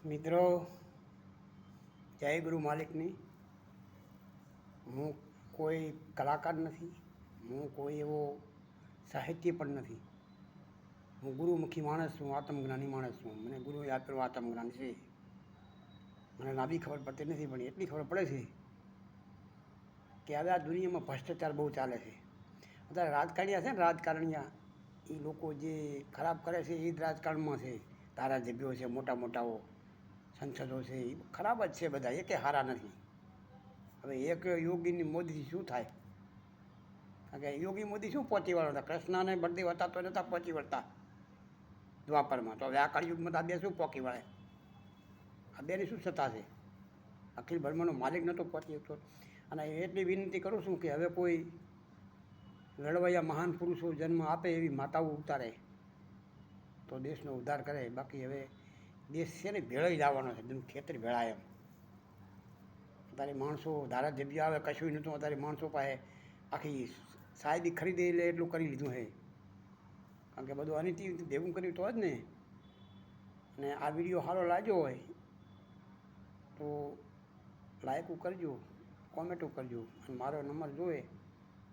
મિત્રો, જય ગુરુ માલિકની. હું કોઈ કલાકાર નથી, હું કોઈ એવો સાહિત્ય પણ નથી. હું ગુરુમુખી માણસ છું, આત્મજ્ઞાની માણસ છું. મને ગુરુએ આપેલું આત્મજ્ઞાન છે. મને લાંબી ખબર પડતી નથી, પણ એટલી ખબર પડે છે કે હવે આ દુનિયામાં ભ્રષ્ટાચાર બહુ ચાલે છે. અત્યારે રાજકારણીયા છે ને, રાજકારણીયા એ લોકો જે ખરાબ કરે છે એ જ રાજકારણમાં છે. ધારાસભ્યો છે, મોટા મોટાઓ સંસદો છે, એ ખરાબ જ છે બધા, એકે સારા નથી. હવે એક યોગીની મોદીથી શું થાય? કારણ કે યોગી મોદી શું પહોંચી વળતા હતા? કૃષ્ણને બળદેવ હતા તો નહોતા પહોંચી વળતા દ્વાપરમાં. તો હવે આ કળિયુગમાં તો આ બે શું પહોંચી વળે? આ બેની શું સત્તા છે? અખિલ બ્રહ્માંડનો માલિક નહોતો પહોંચી શકતો. અને એટલી વિનંતી કરું છું કે હવે કોઈ લડવૈયા મહાન પુરુષો જન્મ આપે એવી માતાઓ ઉતારે તો દેશનો ઉદ્ધાર કરે. બાકી હવે દેશ છે ને ભેળાઈ જવાનો છે, ખેતર ભેળાય એમ. અત્યારે માણસો ધારાસભ્ય આવે કશું નહોતું, અત્યારે માણસો પાસે આખી સાહેબી ખરીદી લે એટલું કરી લીધું છે. કારણ કે બધું અનિતિ ભેગું કર્યું તો જ ને. અને આ વિડીયો સારો લાગ્યો હોય તો લાઈકો કરજો, કોમેન્ટો કરજો. અને મારો નંબર જોઈએ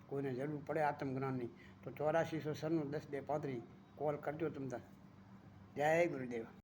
કોઈને જરૂર પડે આત્મજ્ઞાનની તો 84 196 10 2 35 કોલ કરજો. તમ તાર. જય ગુરુદેવ.